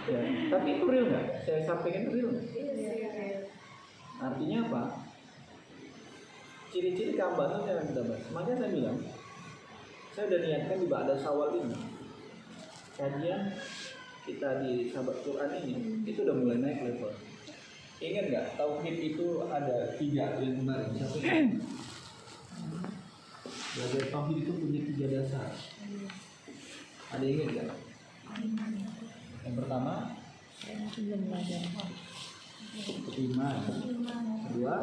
Ya, tapi itu real nggak? Saya sampaikan real nggak? Artinya apa? Ciri-ciri kehambaannya yang kita bahas. Makanya saya bilang, saya udah niatkan di Ba'da Syawal ini, kajian kita di Sahabat Quran ini, itu udah mulai naik level. Ingat nggak? Tauhid itu ada 3 yang kemarin. Satu, belajar tauhid itu punya 3 dasar. Ada ingat nggak? Yang pertama, iman. Kedua,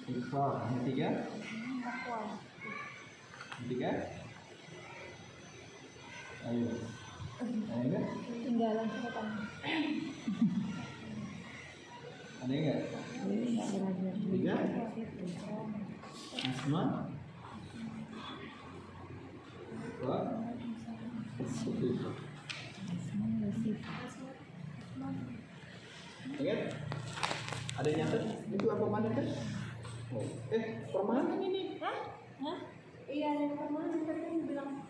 ikhlas. Yang ketiga, ayo. Ada enggak? Tinggalan setan. Ada enggak? Tiga. Asma. Dua. Ingat? Ada yang nyatet? Itu apa mana kan? Oh. Permanen ini. Hah? Iya, yang permanen katanya bilang.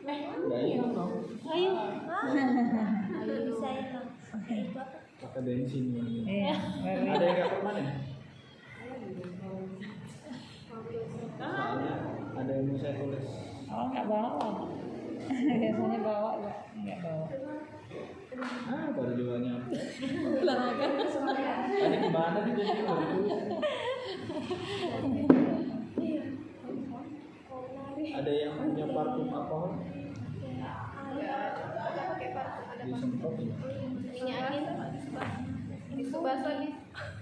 Enggak iya dong. Ayo. Ayo saya lah. Itu apa? Pakai bensin. Iya. Ada yang nggak permanen? Soalnya ada yang mau saya tulis. Oh, nggak bawa. Biasanya bawa nggak bawa. Baru juga nyampe. Lanakan Tadi gimana nih jadi baru tulis? Ada yang punya parfum alkohol? Disemprot ya? Ini angin. Tisu basah nih.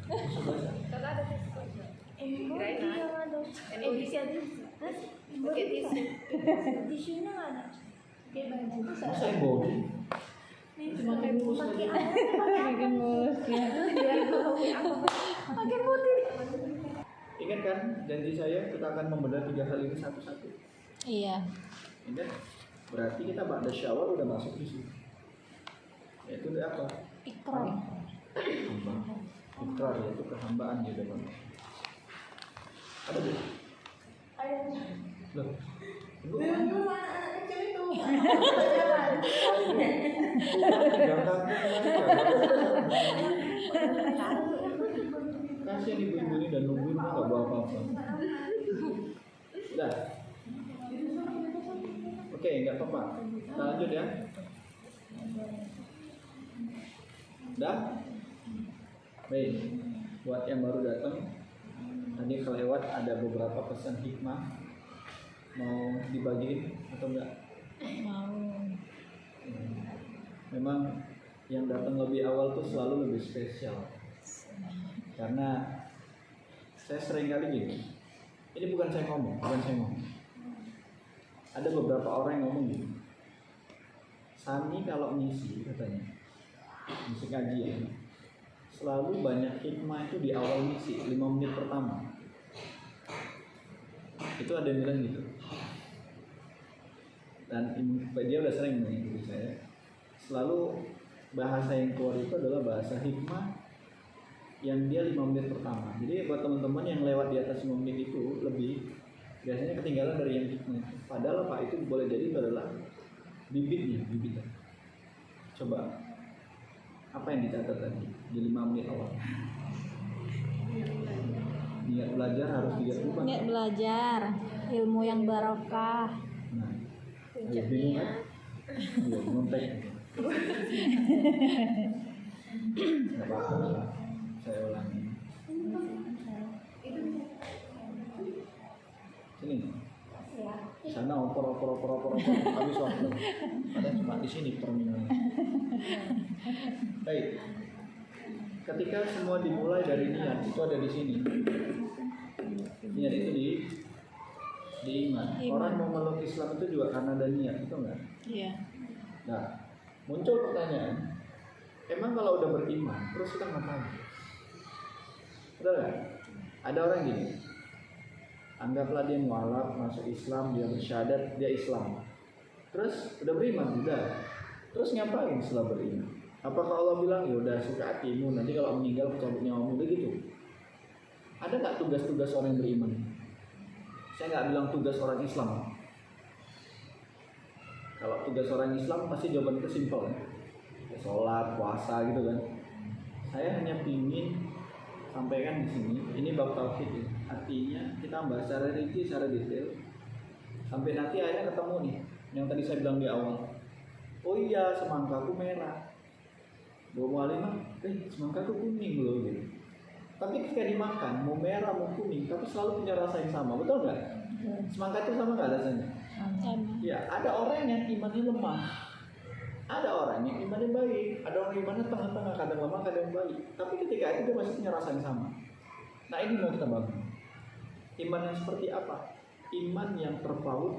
Tisu basah. Kalau ada tisu basah. Kirain ada. Bisa tisu. Pakai tisu. Tisunya nggak ada. Pakai baju. Masa yang body? Pakai mulus. Pakai apa? bikin mulus ya. Pakai putih. Ingat kan janji saya kita akan membedah 3 hal ini satu-satu. Iya. Ingat? Berarti kita Ba'da Syawal udah masuk di sini. Yaitu apa? Ikrar. Hamba. Ikrar yaitu kehambaan ya teman. Ada deh. Loh. Ibu Anak kecil itu. Kasihan ibu-ibu ini dan nungguin nggak bawa apa-apa. Udah. Oke, nggak apa-apa. Kita lanjut ya. Udah. Baik. Buat yang baru datang, tadi kelewat ada beberapa pesan hikmah. Mau dibagiin atau enggak? Mau. Memang yang datang lebih awal tuh selalu lebih spesial. Karena saya sering kali gini. Ini bukan saya ngomong. Ada beberapa orang yang ngomong gini. Sami kalau ngisi katanya, ngisi kajian, selalu banyak hikmah itu di awal ngisi 5 menit pertama. Itu ada yang bilang gitu. Dan dia udah sering mengikuti saya. Selalu bahasa yang keluar itu adalah bahasa hikmah yang dia 5 menit pertama. Jadi buat teman-teman yang lewat di atas 5 menit itu lebih biasanya ketinggalan dari yang hikmah. Padahal apa itu boleh jadi itu adalah bibitnya. Coba apa yang dicatat tadi di 5 menit awal? Niat belajar harus dilakukan. Niat belajar, ilmu yang barokah. Nah, ayo bingung kan? Iya, ngontek. Nggak apa-apa, saya ulangi. Sini. Sana opor habis waktu. Padahal cuma di sini terminalnya. Baik. Ketika semua dimulai dari niat, itu ada di sini. Niat itu di iman. Orang mau meluk Islam itu juga karena ada niat, itu enggak? Iya. Nah, muncul pertanyaan, emang kalau udah beriman, terus kita ngapain? Betul nggak? Ada orang gini, anggaplah dia mualaf, masuk Islam, dia bersyahadat, dia Islam. Terus udah beriman, udah. Terus ngapain setelah beriman? Apakah Allah bilang, ya udah suka hatimu, nanti kalau meninggal cabut nyawamu, begitu? Ada nggak tugas-tugas orang yang beriman? Saya nggak bilang tugas orang Islam. Kalau tugas orang Islam pasti jawaban itu simpel ya. sholat, puasa gitu kan. Saya hanya ingin sampaikan di sini, ini bab tauhid ya. Artinya kita bahas secara rinci, secara detail. Sampai nanti akhirnya ketemu nih, yang tadi saya bilang di awal. Oh iya, semangkaku merah. Bu Mualimah, semangkaku kuning loh gitu. Tapi ketika dimakan, mau merah mau kuning, tapi selalu punya rasa yang sama, betul nggak? Semangka itu sama nggak rasanya? Ya, ada orang yang imannya lemah, ada orang yang imannya baik, ada orang yang imannya tengah-tengah, kadang lemah, kadang baik. Tapi ketika itu dia masih punya rasa yang sama. Nah ini mau kita bangun. Iman yang seperti apa? Iman yang terpaut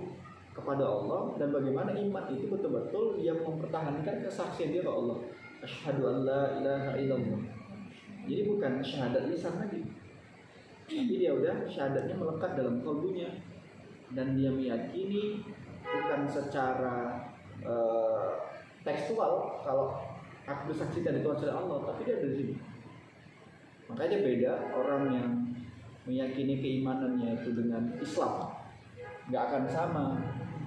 kepada Allah, dan bagaimana iman itu betul-betul dia mempertahankan kesaksian dia ke Allah. Asyhadu an la ilaha illallah. Jadi bukan syahadat lisan lagi, tapi dia udah syahadatnya melekat dalam kalbunya, dan dia meyakini bukan secara tekstual kalau aku bersaksi dari Tuhan selain Allah, tapi dia dari sini. Makanya beda orang yang meyakini keimanannya itu dengan Islam, nggak akan sama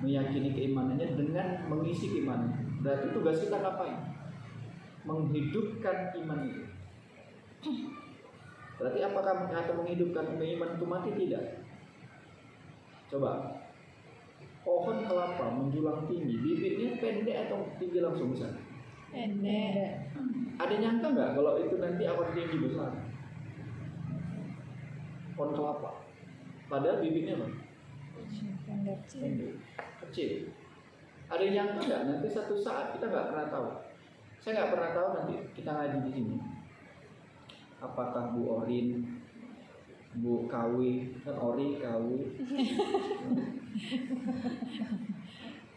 meyakini keimanannya dengan mengisi keimanan. Berarti tugas kita ngapain? Menghidupkan iman itu. Berarti apakah kata menghidupkan iman itu mati? Tidak. Coba, pohon kelapa menjulang tinggi, bibitnya pendek atau tinggi langsung besar? Pendek. Ada nyangka nggak kalau itu nanti akan tinggi besar? Pohon kelapa, padahal bibitnya apa? Pendek, kecil. Ada yang nyangka nggak nanti satu saat, kita nggak pernah tahu. Saya nggak pernah tahu nanti kita ngaji di sini. Apakah Bu Orin, Bu Kawi, kan Ori Kawi,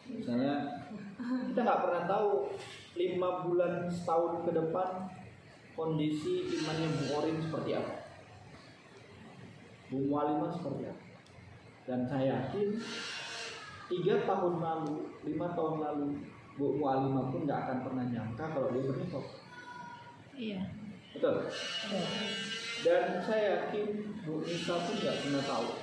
misalnya kita nggak pernah tahu 5 bulan setahun ke depan kondisi imannya Bu Orin seperti apa, Bu Mualimah seperti apa. Dan saya yakin 3 tahun lalu, 5 tahun lalu Bu Mualimah pun nggak akan pernah nyangka kalau dia bernikah. Iya. Betul. Dan saya yakin Bu Nisa pun nggak pernah tahu,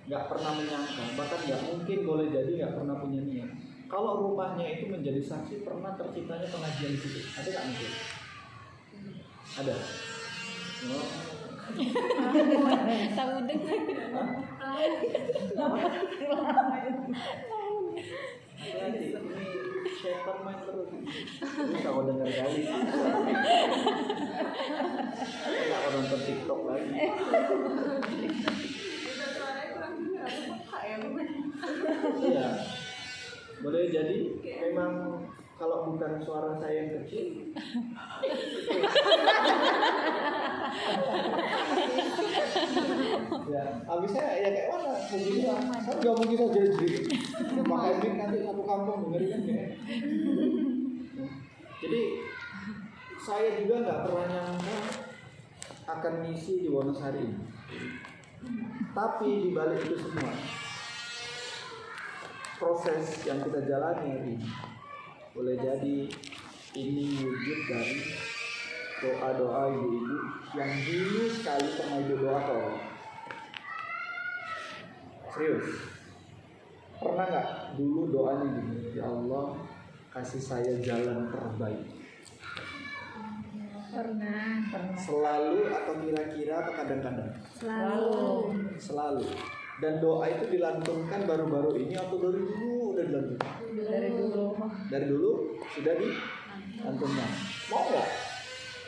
nggak pernah menyangka, bahkan nggak mungkin, boleh jadi nggak pernah punya niat. Kalau rumahnya itu menjadi saksi pernah terciptanya pengajian di situ, ada nggak mungkin? Ada. Oh. Tahu dengar. Hati-hati, ini setan main terus. Ini kalau dengar kali. Nggak mau nonton TikTok lagi. Iya. Boleh jadi memang kalau bukan suara saya yang kecil. Ya, habisnya ya kayak mana? Mungkin kan nggak mungkin saja jadi. Pakai mic nanti satu kampung dengerin kan ya. Jadi saya juga nggak pernah nyangka akan ngisi di Wonosari ini. Tapi di balik itu semua, proses yang kita jalani hari ini, boleh jadi ini wujud dari doa-doa ibu-ibu yang dulu sekali pernah ibu doa ke Allah. Serius, pernah nggak dulu doanya gini, ya Allah kasih saya jalan terbaik? Pernah. Selalu atau kira-kira atau kadang-kadang? Selalu. Dan doa itu dilantunkan baru-baru ini atau dari dulu udah dilantunkan? Dari dulu sudah dilantunkan. Mau nggak?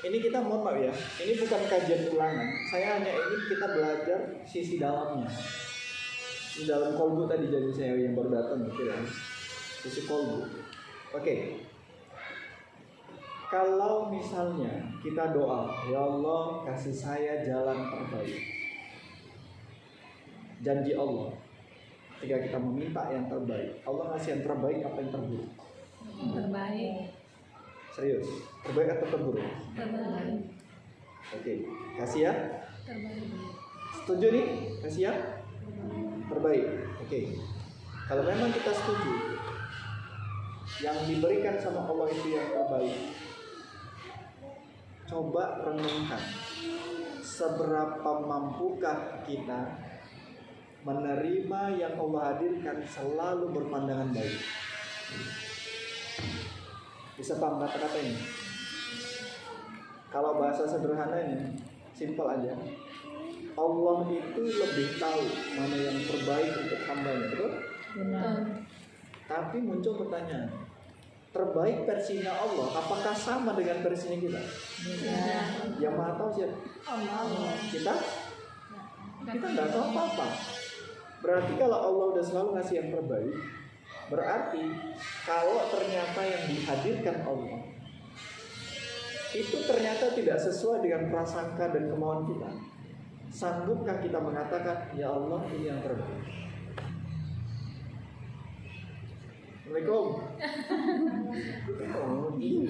Ini kita mohon maaf ya, ini bukan kajian ulangan. Saya hanya ingin kita belajar sisi dalamnya. Di dalam kolbu tadi jadi saya yang baru datang gitu ya. Sisi kolbu. Oke. Kalau misalnya kita doa, ya Allah kasih saya jalan terbaik. Janji Allah, ketika kita meminta yang terbaik, Allah ngasih yang terbaik apa yang terburuk? Terbaik. Serius, terbaik atau terburuk? Terbaik. Oke, kasih ya. Terbaik. Setuju nih? Kasih ya. Terbaik. Oke. Kalau memang kita setuju, yang diberikan sama Allah itu yang terbaik, coba renungkan seberapa mampukah kita menerima yang Allah hadirkan selalu berpandangan baik. Bisa paham kata-kata ini? Kalau bahasa sederhananya, simpel aja. Allah itu lebih tahu mana yang terbaik untuk hambanya, betul? Benar. Tapi muncul pertanyaan, terbaik versinya Allah, apakah sama dengan versinya kita? Beda. Yang maha tahu siapa? Allah. Kita nggak tahu apa-apa. Berarti kalau Allah udah selalu ngasih yang terbaik, berarti kalau ternyata yang dihadirkan Allah itu ternyata tidak sesuai dengan prasangka dan kemauan kita, sanggupkah kita mengatakan, ya Allah ini yang terbaik? Assalamualaikum. Oh, ini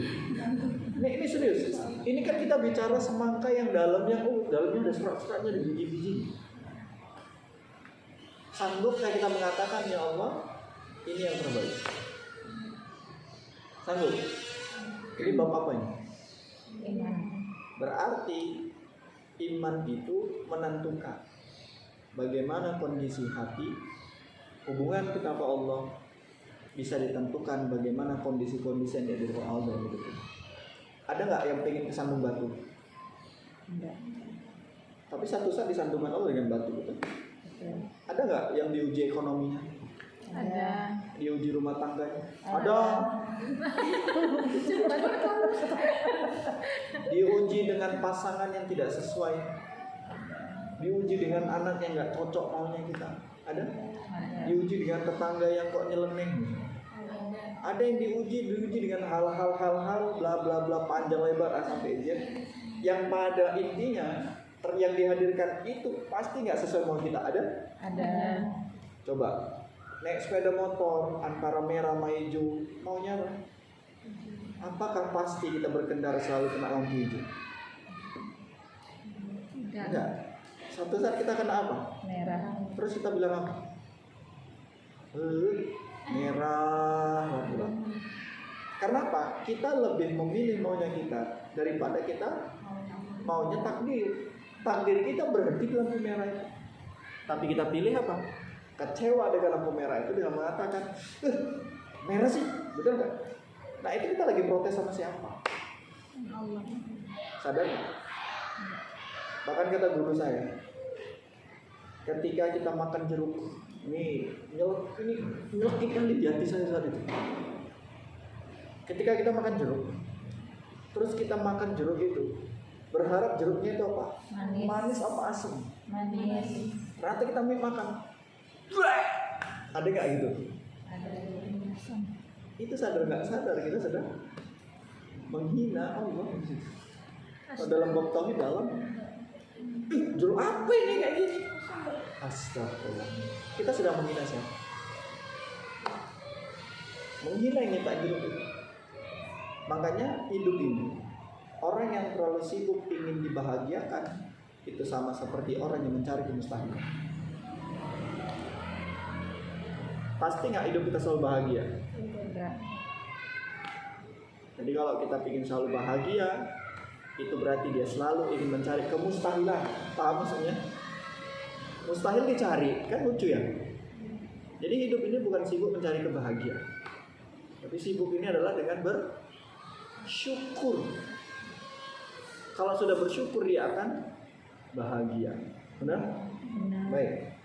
serius. Ini kan kita bicara semangka yang dalamnya udah serat-seratnya, ada biji-biji. Sanggupkah kita mengatakan, ya Allah ini yang terbaik? Sanggup? Ini bab apa ini? Iman. Berarti iman itu menentukan bagaimana kondisi hati, hubungan kita sama Allah bisa ditentukan bagaimana kondisi-kondisi yang dihadirkan Allah dalam hidup kita. Ada nggak yang pengen kesandung batu? Enggak. Tapi satu saat disandungkan Allah dengan batu, betul? Betul. Ada nggak yang diuji ekonominya? Ada. Diuji rumah tangganya? Ada. Diuji dengan pasangan yang tidak sesuai, diuji dengan anak yang nggak cocok maunya kita. Ada? Diuji dengan tetangga yang kok nyeleneh. Ada yang diuji dengan hal-hal bla bla bla panjang lebar sampai Z, yang pada intinya yang dihadirkan itu pasti nggak sesuai mau kita. Ada? Ada. Coba naik sepeda motor antara merah sama hijau, maunya apa? Apakah pasti kita berkendara selalu kena lampu hijau? Enggak. Satu saat kita kena apa? Merah. Terus kita bilang apa? Merah. Karena apa? Kita lebih memilih maunya kita daripada kita maunya takdir. Takdir kita berhenti di lampu merah itu. Tapi kita pilih apa? Kecewa dengan lampu merah itu dengan mengatakan, merah sih, betul nggak? Nah itu kita lagi protes sama siapa? Allah. Sadar nggak? Bahkan kata guru saya, ketika kita makan jeruk, ini nyelekit kali di hati saya saat itu. Ketika kita makan jeruk, terus kita makan jeruk itu, berharap jeruknya itu apa? Manis. Manis apa asam? Manis. Ternyata kita makan, ada nggak gitu? Ada. Itu sadar nggak sadar kita sedang menghina Allah. Dalam bab tauhid dalam, jeruk apa ini kayak gini? Astagfirullah. Kita sedang menghina siapa? Menghina yang minta jeruk itu. Makanya hidup ini, orang yang terlalu sibuk ingin dibahagiakan itu sama seperti orang yang mencari kemustahilan. Pasti nggak hidup kita selalu bahagia? Enggak. Jadi kalau kita ingin selalu bahagia, itu berarti dia selalu ingin mencari kemustahilan. Paham maksudnya? Mustahil dicari, kan lucu ya? Jadi hidup ini bukan sibuk mencari kebahagiaan, tapi sibuk ini adalah dengan bersyukur. Kalau sudah bersyukur dia akan bahagia. Benar? Benar. Baik.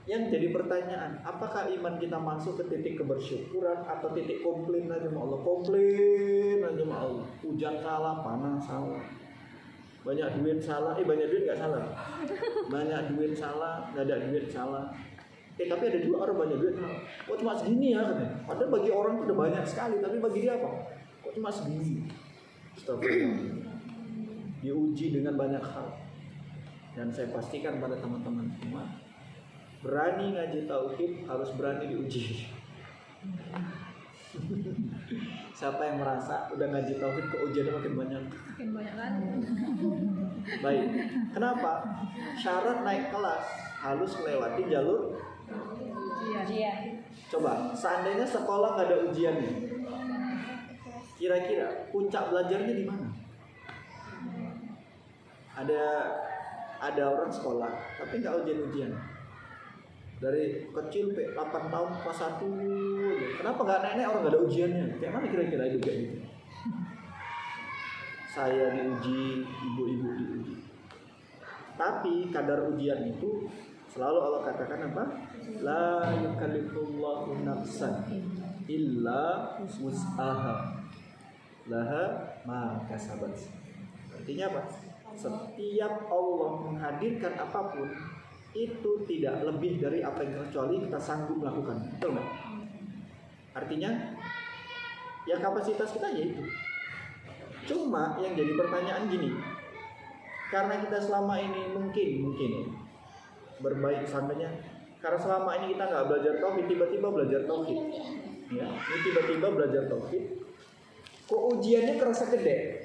Yang jadi pertanyaan, apakah iman kita masuk ke titik kebersyukuran atau titik komplain aja sama Allah? Komplain aja sama Allah. Hujan salah, panas salah, banyak duit salah, banyak duit nggak salah, banyak duit salah, nggak ada duit salah. Tapi ada juga orang banyak duit salah. Kok cuma segini ya katanya? Padahal bagi orang itu udah banyak sekali, tapi bagi dia apa? Kok cuma segini? Astagfirullah. Diuji dengan banyak hal. Dan saya pastikan pada teman-teman semua, berani ngaji tauhid harus berani diuji. Siapa yang merasa udah ngaji tauhid kok ujiannya makin banyak? Makin banyak kan? Baik. Kenapa? Syarat naik kelas harus melewati jalur Ujian. Coba, seandainya sekolah nggak ada ujiannya, kira-kira puncak belajarnya di mana? Ada orang sekolah tapi nggak ujian-ujian. Dari kecil 8 tahun kelas 1, kenapa nggak naik-naik orang nggak ada ujiannya? Kayak mana kira-kira hidup kayak gitu? Saya diuji, ibu-ibu diuji. Tapi kadar ujian itu selalu Allah katakan apa? La yukallifullahu nafsan illa wus'aha laha ma kasabat. Artinya apa? Setiap Allah menghadirkan apapun itu tidak lebih dari apa yang kecuali kita sanggup melakukan. Betul nggak? Artinya ya kapasitas kita ya itu. Cuma yang jadi pertanyaan gini, karena kita selama ini mungkin berbaik sangkanya, karena selama ini kita nggak belajar tauhid, tiba-tiba belajar tauhid, ya, ini tiba-tiba belajar tauhid, kok ujiannya kerasa gede?